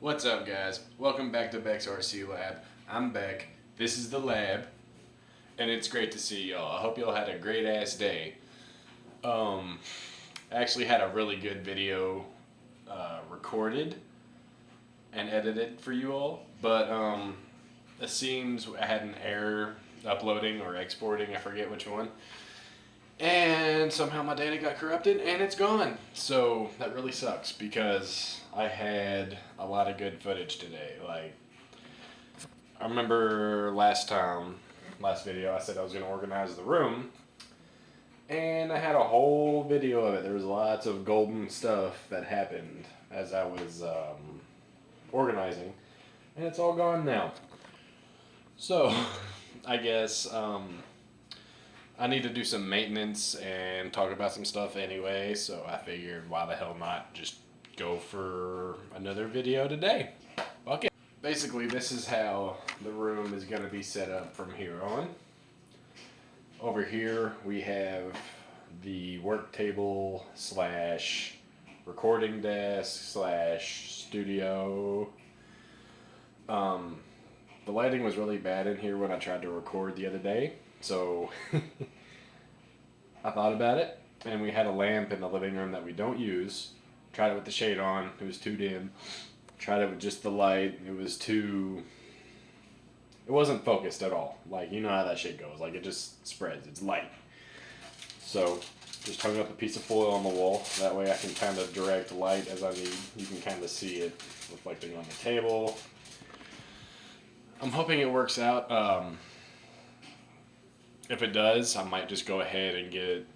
What's up, guys? Welcome back to BecksRcLab. I'm Beck. This is the lab, and it's great to see y'all. I hope y'all had a great ass day. I actually had a really good video recorded and edited for you all, but it seems I had an error uploading or exporting. I forget which one. And somehow my data got corrupted and it's gone. So that really sucks because I had a lot of good footage today. Like, I remember last video, I said I was going to organize the room. And I had a whole video of it. There was lots of golden stuff that happened as I was organizing. And it's all gone now. So, I guess I need to do some maintenance and talk about some stuff anyway, so I figured why the hell not just go for another video today. Okay. Basically, this is how the room is going to be set up from here on. Over here we have the work table slash recording desk slash studio. The lighting was really bad in here when I tried to record the other day. So I thought about it, and we had a lamp in the living room that we don't use. Tried it with the shade on, it was too dim. Tried it with just the light, it wasn't focused at all. Like, you know how that shit goes, like it just spreads, it's light. So just hung up a piece of foil on the wall, that way I can kind of direct light as I need. You can kind of see it reflecting on the table. I'm hoping it works out. If it does, I might just go ahead and get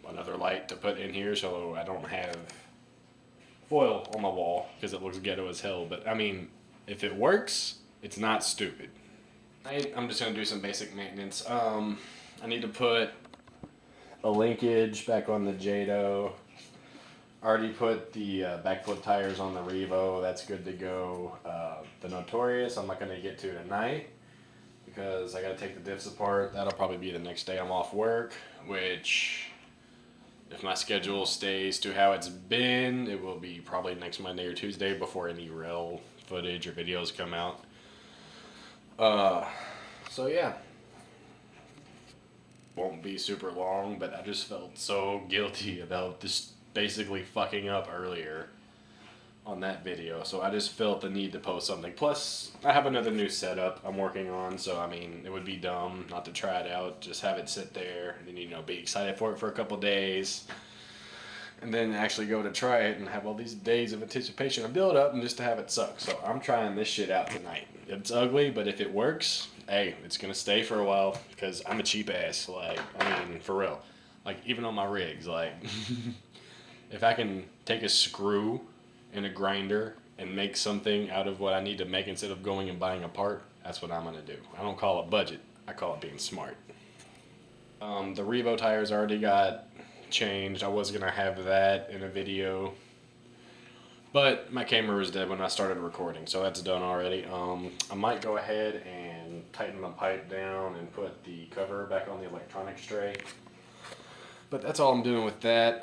another light to put in here so I don't have foil on my wall because it looks ghetto as hell. But I mean, if it works, it's not stupid. I'm just going to do some basic maintenance. I need to put a linkage back on the Jado. Already put the backflip tires on the Revo. That's good to go. The Notorious, I'm not going to get to tonight, because I gotta take the diffs apart. That'll probably be the next day I'm off work, which, if my schedule stays to how it's been, it will be probably next Monday or Tuesday before any real footage or videos come out. So yeah. Won't be super long, but I just felt so guilty about just basically fucking up earlier on that video, so I just felt the need to post something. Plus, I have another new setup I'm working on, so I mean, it would be dumb not to try it out, just have it sit there, and then, be excited for it for a couple days, and then actually go to try it and have all these days of anticipation and build up, and just to have it suck. So I'm trying this shit out tonight. It's ugly, but if it works, hey, it's gonna stay for a while, because I'm a cheap ass, like, I mean, for real. Like, even on my rigs, like, if I can take a screw in a grinder and make something out of what I need to make instead of going and buying a part, that's what I'm gonna do. I don't call it budget, I call it being smart. The Revo tires already got changed. I was gonna have that in a video, but my camera was dead when I started recording, so that's done already. I might go ahead and tighten the pipe down and put the cover back on the electronics tray, but that's all I'm doing with that.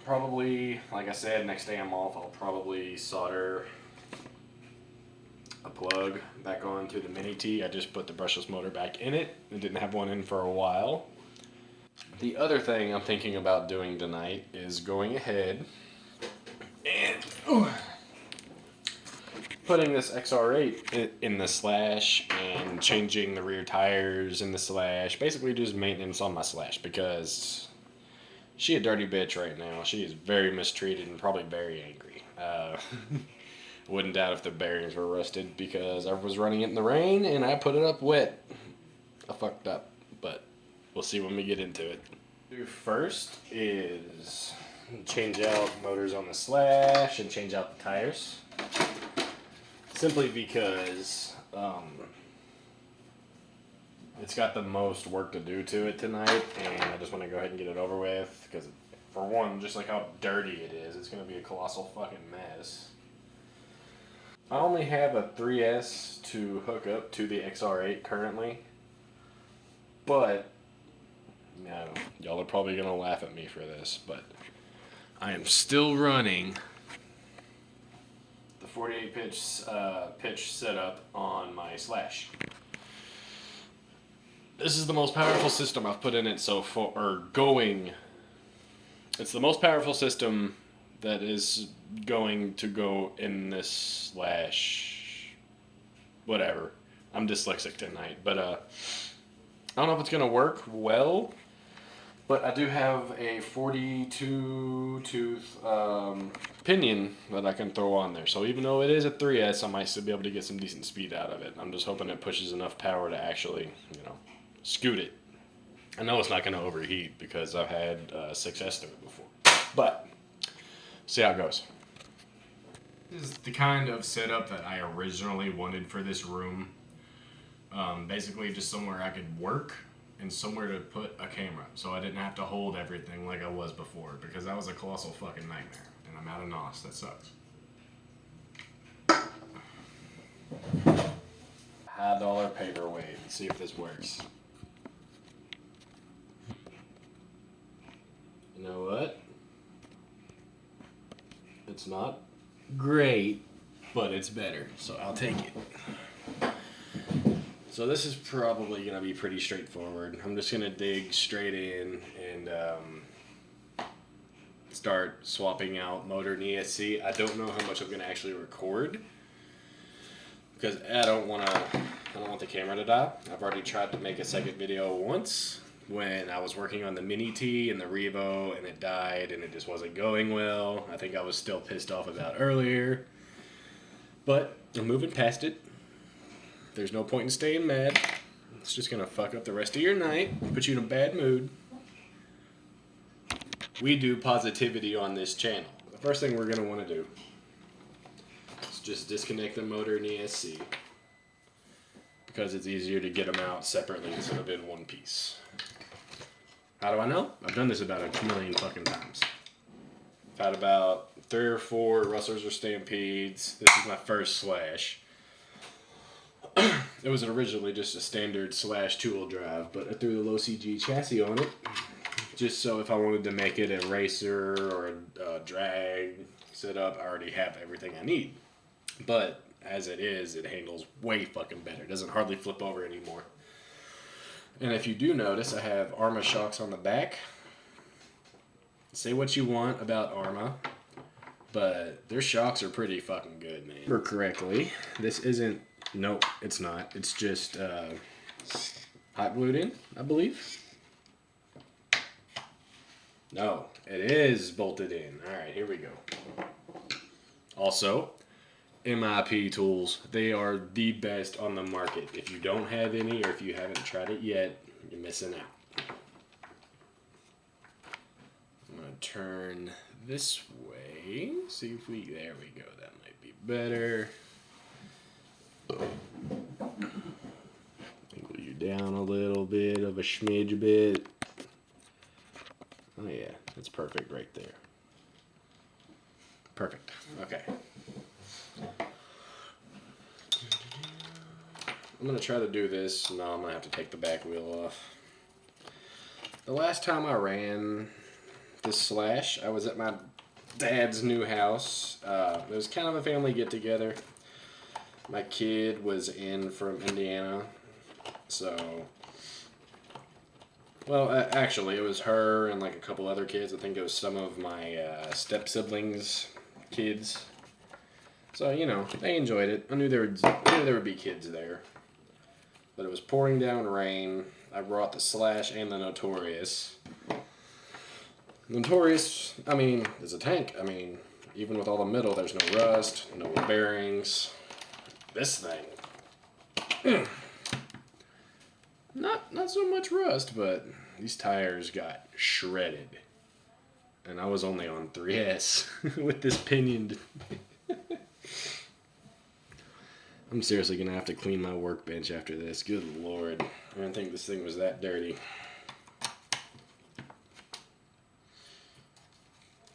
Probably, like I said, next day I'm off, I'll probably solder a plug back onto the Mini T. I just put the brushless motor back in it. I didn't have one in for a while. The other thing I'm thinking about doing tonight is going ahead and putting this XR8 in the slash and changing the rear tires in the slash. Basically just maintenance on my slash, because she a dirty bitch right now. She is very mistreated and probably very angry. Wouldn't doubt if the bearings were rusted, because I was running it in the rain and I put it up wet. I fucked up, but we'll see when we get into it. Do first is change out motors on the slash and change out the tires. Simply because it's got the most work to do to it tonight, and I just want to go ahead and get it over with, because for one, just like how dirty it is, it's going to be a colossal fucking mess. I only have a 3S to hook up to the XR8 currently, but y'all are probably going to laugh at me for this, but I am still running the 48 pitch setup on my Slash. This is the most powerful system I've put in it so far, or going. It's the most powerful system that is going to go in this Slash. Whatever. I'm dyslexic tonight, but I don't know if it's gonna work well. But I do have a 42 tooth pinion that I can throw on there. So even though it is a 3S, I might still be able to get some decent speed out of it. I'm just hoping it pushes enough power to actually, scoot it. I know it's not going to overheat because I've had success through it before. But, see how it goes. This is the kind of setup that I originally wanted for this room. Basically just somewhere I could work and somewhere to put a camera, so I didn't have to hold everything like I was before, because that was a colossal fucking nightmare, and I'm out of NOS. That sucks. $1 paperweight. Let's see if this works. You know what? It's not great, but it's better, so I'll take it. So this is probably going to be pretty straightforward. I'm just going to dig straight in and start swapping out motor and ESC. I don't know how much I'm going to actually record because I don't want the camera to die. I've already tried to make a second video once when I was working on the Mini T and the Revo, and it died and it just wasn't going well. I think I was still pissed off about earlier, but I'm moving past it. There's no point in staying mad. It's just going to fuck up the rest of your night, put you in a bad mood. We do positivity on this channel. The first thing we're going to want to do is just disconnect the motor and ESC, because it's easier to get them out separately instead of in one piece. How do I know? I've done this about a million fucking times. I've had about 3 or 4 Rustlers or Stampedes. This is my first Slash. It was originally just a standard Slash 2-wheel drive, but I threw the low CG chassis on it, just so if I wanted to make it a racer or a drag setup, I already have everything I need. But as it is, it handles way fucking better. It doesn't hardly flip over anymore. And if you do notice, I have Arma shocks on the back. Say what you want about Arma, but their shocks are pretty fucking good, man. Remember correctly, this isn't... Nope, it's not. It's just hot glued in, I believe. No, it is bolted in. Alright, here we go. Also, MIP tools. They are the best on the market. If you don't have any, or if you haven't tried it yet, you're missing out. I'm going to turn this way. See if we... There we go. That might be better. Angle you down a little bit of a smidge bit. Oh yeah, that's perfect right there. Perfect. Okay. I'm gonna try to do this. No, I'm gonna have to take the back wheel off. The last time I ran this Slash, I was at my dad's new house. It was kind of a family get together. My kid was in from Indiana, so, well, actually, it was her and like a couple other kids. I think it was some of my step-siblings' kids. So, they enjoyed it. I knew there would be kids there. But it was pouring down rain. I brought the Slash and the Notorious. Notorious, is a tank. Even with all the metal, there's no rust, no bearings. This thing, not so much rust, but these tires got shredded, and I was only on 3S with this pinioned. I'm seriously gonna have to clean my workbench after this. Good lord, I didn't think this thing was that dirty.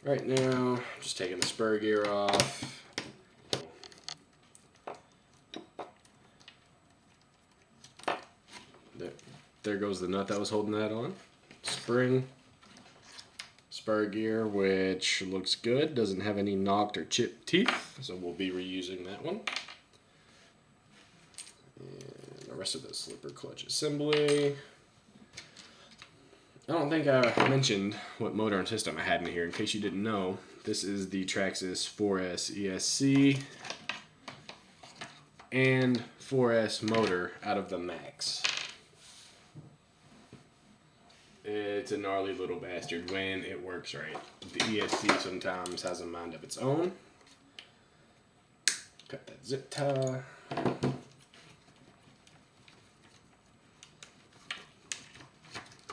Right now, I'm just taking the spur gear off. There goes the nut that was holding that on. Spur spur gear, which looks good. Doesn't have any knocked or chipped teeth, so we'll be reusing that one. And the rest of the slipper clutch assembly. I don't think I mentioned what motor and system I had in here. In case you didn't know, this is the Traxxas 4S ESC and 4S motor out of the Max. It's a gnarly little bastard when it works right. The ESC sometimes has a mind of its own. Cut that zip tie.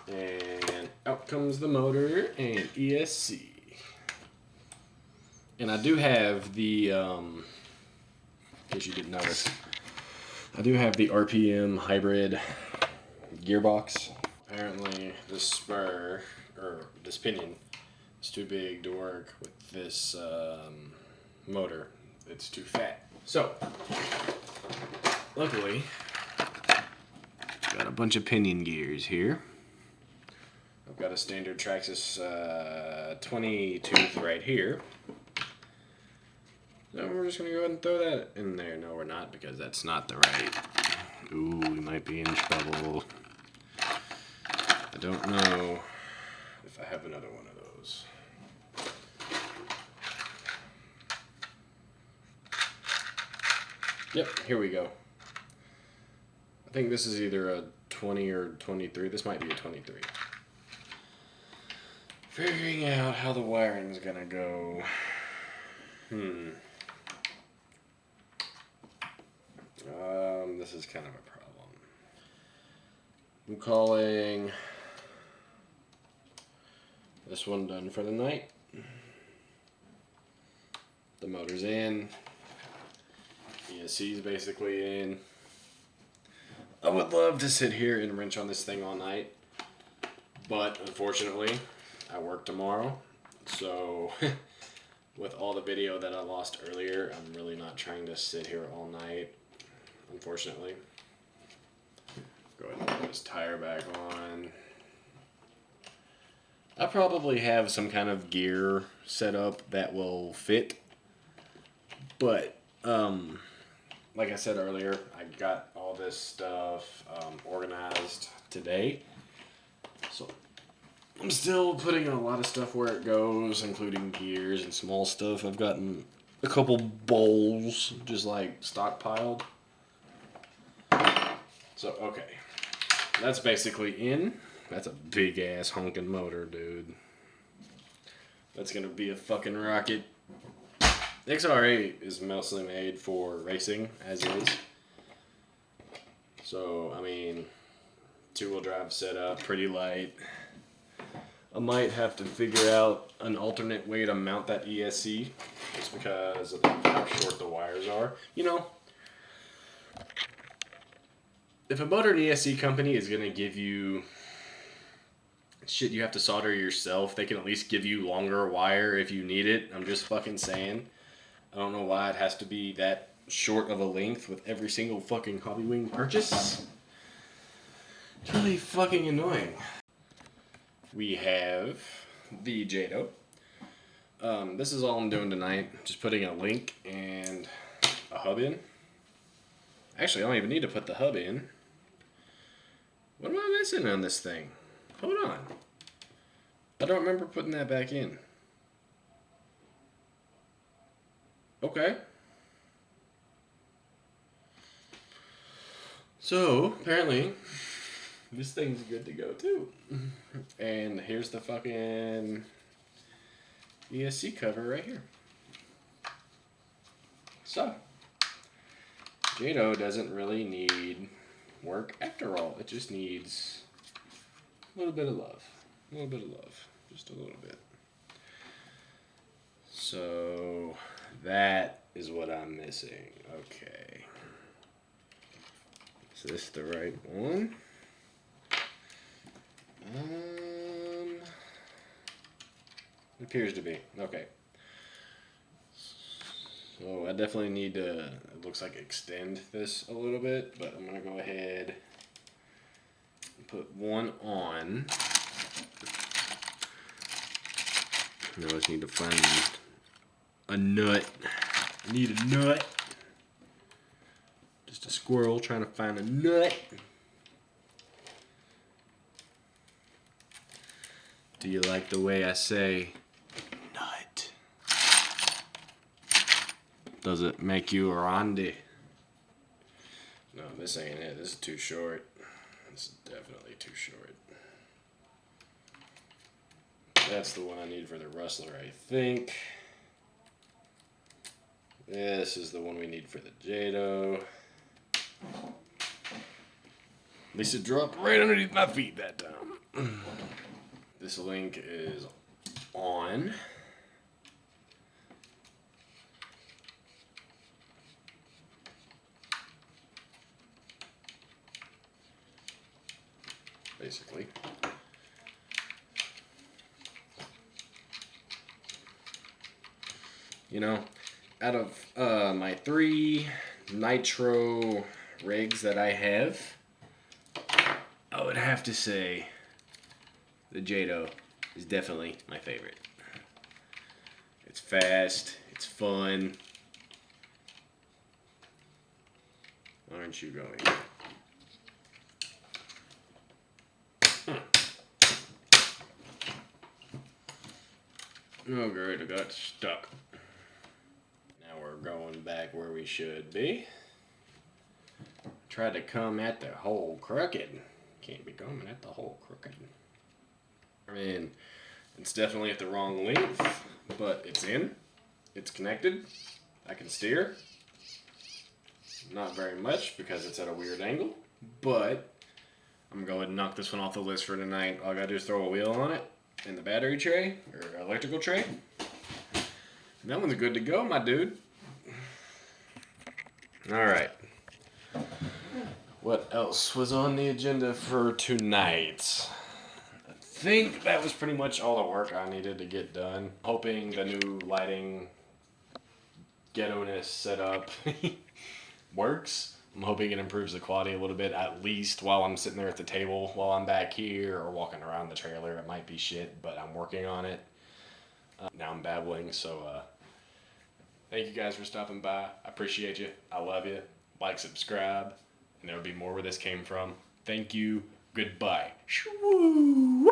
And out comes the motor and ESC. And I do have the, in case you didn't notice, I do have the RPM hybrid gearbox. Apparently this spur, or this pinion, is too big to work with this motor. It's too fat. So, luckily, got a bunch of pinion gears here. I've got a standard Traxxas 20 tooth right here. So we're just going to go ahead and throw that in there. No, we're not, because that's not the right. Ooh, we might be in trouble. I don't know if I have another one of those. Yep, here we go. I think this is either a 20 or 23. This might be a 23. Figuring out how the wiring's gonna go. This is kind of a problem. I'm calling this one done for the night. The motor's in. ESC's basically in. I would love to sit here and wrench on this thing all night, but unfortunately, I work tomorrow, so with all the video that I lost earlier, I'm really not trying to sit here all night, unfortunately. Go ahead and put this tire back on. I probably have some kind of gear set up that will fit, but like I said earlier, I got all this stuff organized today, so I'm still putting a lot of stuff where it goes, including gears and small stuff. I've gotten a couple bowls just like stockpiled. So, okay. That's basically in. That's a big ass honking motor, dude. That's gonna be a fucking rocket. XR8 is mostly made for racing, as is. So, I mean, two-wheel drive setup, pretty light. I might have to figure out an alternate way to mount that ESC just because of how short the wires are. You know, if a motor and ESC company is going to give you shit you have to solder yourself, they can at least give you longer wire if you need it. I'm just fucking saying. I don't know why it has to be that short of a length with every single fucking Hobby Wing purchase. It's really fucking annoying. We have the Jado. This is all I'm doing tonight. Just putting a link and a hub in. Actually, I don't even need to put the hub in. What am I missing on this thing? Hold on. I don't remember putting that back in. Okay. So, apparently, this thing's good to go too. And here's the fucking ESC cover right here. So, Jado doesn't really need work after all. It just needs a little bit of love. A little bit of love. Just a little bit. So, that is what I'm missing. Okay. Is this the right one? It appears to be. Okay. So I definitely need to, it looks like, extend this a little bit, but I'm going to go ahead and put one on. Now I just need to find a nut. I need a nut. Just a squirrel trying to find a nut. Do you like the way I say nut? Does it make you a Randy? No, this ain't it. This is too short. This is definitely too short. That's the one I need for the rustler, I think. This is the one we need for the Jado. At least it dropped right underneath my feet that time. This link is on. Basically. You know, out of my 3 nitro rigs that I have, I would have to say the Jado is definitely my favorite. It's fast, it's fun. Aren't you going? Oh great, I got stuck. Now we're going back where we should be. Tried to come at the hole crooked. Can't be coming at the hole crooked. I mean, it's definitely at the wrong length, but it's in. It's connected. I can steer. Not very much because it's at a weird angle, but I'm gonna go ahead and knock this one off the list for tonight. All I gotta do is throw a wheel on it in the battery tray or electrical tray. And that one's good to go, my dude. All right. What else was on the agenda for tonight? I think that was pretty much all the work I needed to get done. Hoping the new lighting ghetto-ness setup works. I'm hoping it improves the quality a little bit, at least while I'm sitting there at the table, while I'm back here or walking around the trailer. It might be shit, but I'm working on it. Now I'm babbling, so thank you guys for stopping by. I appreciate you. I love you. Like, subscribe, and there'll be more where this came from. Thank you. Goodbye. Shoo-woo.